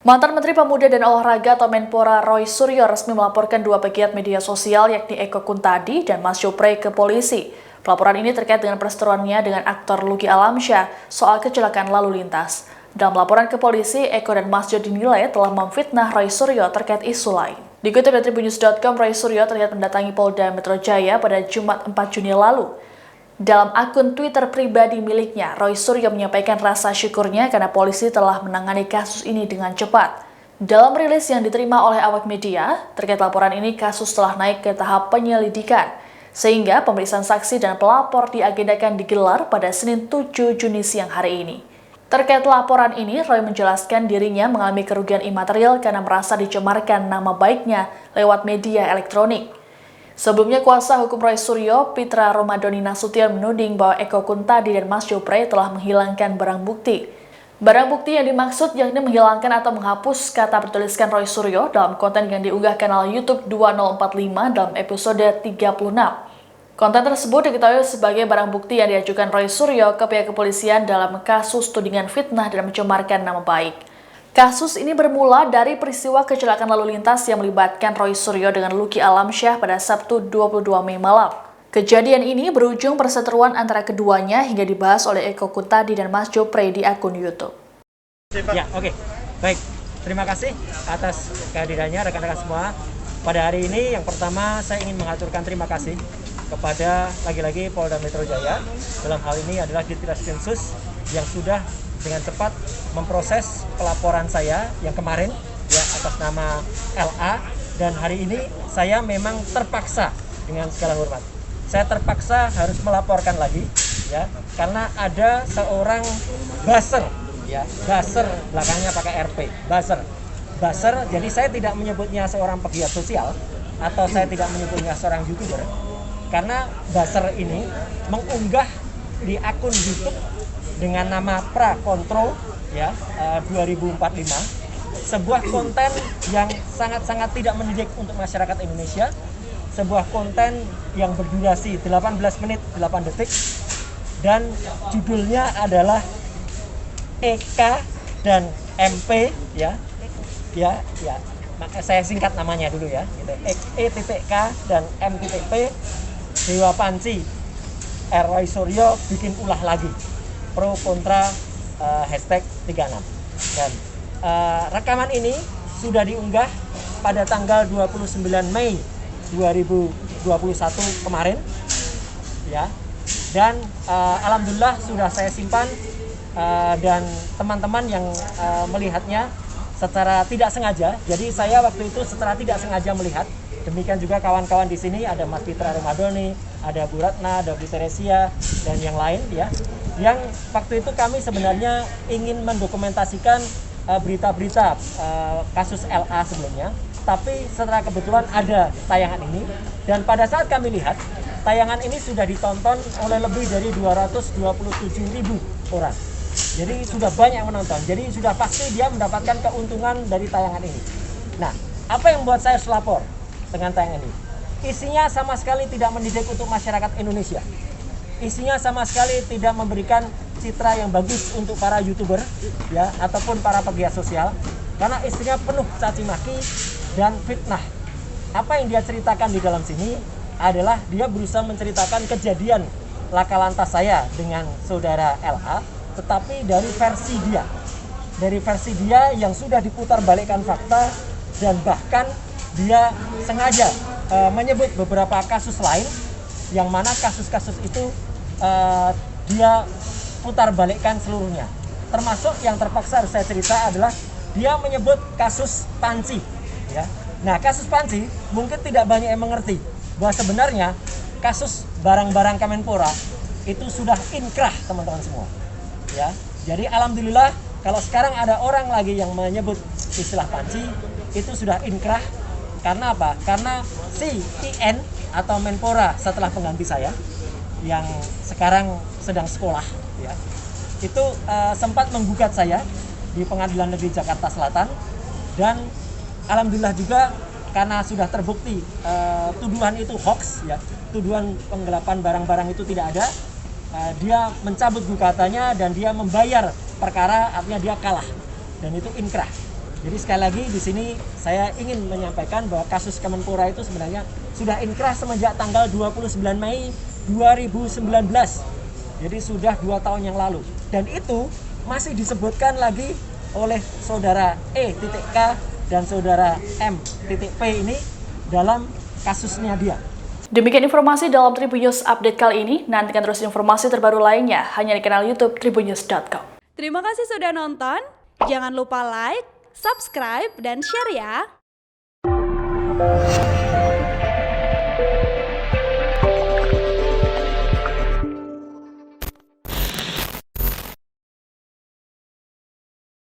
Mantan Menteri Pemuda dan Olahraga atau Menpora Roy Suryo resmi melaporkan dua pegiat media sosial yakni Eko Kuntadi dan Mas Jopre ke polisi. Pelaporan ini terkait dengan perseteruannya dengan aktor Lucky Alamsyah soal kecelakaan lalu lintas. Dalam laporan ke polisi, Eko dan Mas Jo dinilai telah memfitnah Roy Suryo terkait isu lain. Dikutip dari Tribunnews.com, Roy Suryo terlihat mendatangi Polda Metro Jaya pada Jumat 4 Juni lalu. Dalam akun Twitter pribadi miliknya, Roy Suryo menyampaikan rasa syukurnya karena polisi telah menangani kasus ini dengan cepat. Dalam rilis yang diterima oleh awak media, terkait laporan ini kasus telah naik ke tahap penyelidikan, sehingga pemeriksaan saksi dan pelapor diagendakan digelar pada Senin 7 Juni siang hari ini. Terkait laporan ini, Roy menjelaskan dirinya mengalami kerugian imaterial karena merasa dicemarkan nama baiknya lewat media elektronik. Sebelumnya, kuasa hukum Roy Suryo, Pitra Romadoni Nasution menuding bahwa Eko Kuntadi dan Mas Jopre telah menghilangkan barang bukti. Barang bukti yang dimaksud yakni menghilangkan atau menghapus kata bertuliskan Roy Suryo dalam konten yang diunggah kanal YouTube 2045 dalam episode 36. Konten tersebut diketahui sebagai barang bukti yang diajukan Roy Suryo ke pihak kepolisian dalam kasus tudingan fitnah dan mencemarkan nama baik. Kasus ini bermula dari peristiwa kecelakaan lalu lintas yang melibatkan Roy Suryo dengan Lucky Alamsyah pada Sabtu 22 Mei malam. Kejadian ini berujung perseteruan antara keduanya hingga dibahas oleh Eko Kuntadi dan Mas Jopre di akun YouTube. Ya, oke. Baik. Terima kasih atas kehadirannya rekan-rekan semua. Pada hari ini yang pertama saya ingin mengaturkan terima kasih kepada lagi-lagi Polda Metro Jaya. Dalam hal ini adalah Ditreskrimsus yang sudah dengan cepat memproses pelaporan saya yang kemarin ya atas nama LA, dan hari ini saya memang terpaksa dengan segala hormat. Saya terpaksa harus melaporkan lagi ya karena ada seorang buzzer ya, buzzer belakangnya pakai RP, buzzer. Jadi saya tidak menyebutnya seorang pegiat sosial atau saya tidak menyebutnya seorang YouTuber karena buzzer ini mengunggah di akun YouTube dengan nama Pra Kontrol ya 2045 sebuah konten yang sangat-sangat tidak mendidik untuk masyarakat Indonesia, sebuah konten yang berdurasi 18 menit 8 detik dan judulnya adalah EK dan MP ya. Saya singkat namanya dulu ya gitu. E.K dan M.P Dewa Panci Roy Suryo bikin ulah lagi pro kontra hashtag 36. Dan rekaman ini sudah diunggah pada tanggal 29 Mei 2021 kemarin ya. Dan alhamdulillah sudah saya simpan dan teman-teman yang melihatnya secara tidak sengaja. Jadi saya waktu itu secara tidak sengaja melihat. Demikian juga kawan-kawan di sini ada Mas Pitra Romadoni, ada Bu Ratna, ada Bu Teresia dan yang lain ya. Yang waktu itu kami sebenarnya ingin mendokumentasikan berita-berita kasus LA sebelumnya, tapi setelah kebetulan ada tayangan ini, dan pada saat kami lihat tayangan ini sudah ditonton oleh lebih dari 227.000 orang. Jadi sudah banyak menonton, jadi sudah pasti dia mendapatkan keuntungan dari tayangan ini. Nah, apa yang membuat saya selapor dengan tayangan ini? Isinya sama sekali tidak mendidik untuk masyarakat Indonesia. Isinya sama sekali tidak memberikan citra yang bagus untuk para YouTuber ya ataupun para pegiat sosial, karena isinya penuh caci maki dan fitnah. Apa yang dia ceritakan di dalam sini adalah dia berusaha menceritakan kejadian laka lantas saya dengan saudara LA, tetapi dari versi dia. Dari versi dia yang sudah diputar balikkan fakta, dan bahkan dia sengaja menyebut beberapa kasus lain yang mana kasus-kasus itu dia putar balikkan seluruhnya. Termasuk yang terpaksa harus saya cerita adalah dia menyebut kasus Panci ya. Nah, kasus Panci mungkin tidak banyak yang mengerti bahwa sebenarnya kasus barang-barang Kemenpora itu sudah inkrah teman-teman semua ya. Jadi alhamdulillah kalau sekarang ada orang lagi yang menyebut istilah Panci itu sudah inkrah. Karena apa? Karena si IN atau Menpora setelah pengganti saya yang sekarang sedang sekolah ya, itu sempat menggugat saya di Pengadilan Negeri Jakarta Selatan, dan alhamdulillah juga karena sudah terbukti tuduhan itu hoax ya, tuduhan penggelapan barang-barang itu tidak ada, dia mencabut gugatannya dan dia membayar perkara, artinya dia kalah dan itu inkrah. Jadi sekali lagi di sini saya ingin menyampaikan bahwa kasus Kemenpora itu sebenarnya sudah inkrah semenjak tanggal 29 Mei 2019. Jadi sudah 2 tahun yang lalu. Dan itu masih disebutkan lagi oleh saudara E.K dan saudara M.P ini dalam kasusnya dia. Demikian informasi dalam Tribun News Update kali ini. Nantikan terus informasi terbaru lainnya hanya di kanal YouTube tribunnews.com. Terima kasih sudah nonton. Jangan lupa like, subscribe, dan share ya.